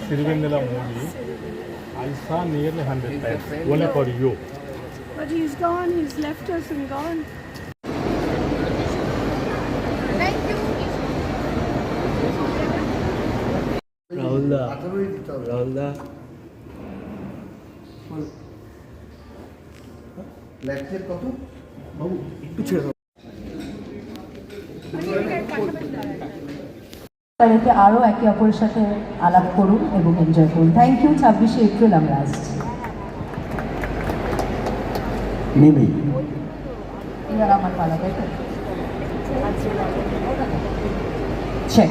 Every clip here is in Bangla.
Sirivennela movie. I saw nearly 100 times. Only for you. But he's gone. He's left us and gone. Thank you. Rahul da. লেফটের কত বাবু একটু ছেড়ে দাও। এতে আরও একে অপরের সাথে আলাপ করুন এবং এনজয় করুন। Thank you. 26শে এপ্রিল আমরা আসছি। মিমি এবার আমার পালা, তাই তো? চেক।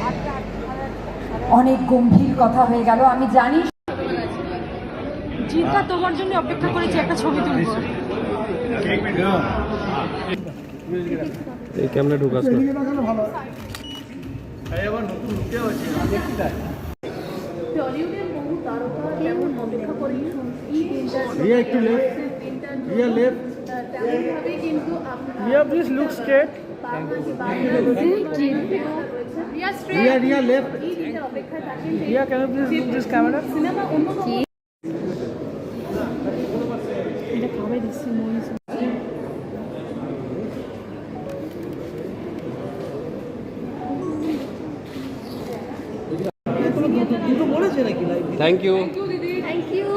অনেক গম্ভীর কথা হয়ে গেল, আমি জানি। জিতা তোমার জন্য অপেক্ষা করেছি, একটা ছবি তুলবো। এই ক্যামেরা ঢুকাস না। টলিউডের বহু তারকা যেমন অপেক্ষা করে Ria, একটু left. Ria, left. তেমনভাবে কিন্তু Ria, please look straight. Ria, left. অপেক্ষায় থাকেন। Ria, can you please look this camera? Cinema অন্য এটা খাবে দিচ্ছি মরিচ। Thank you. Thank you.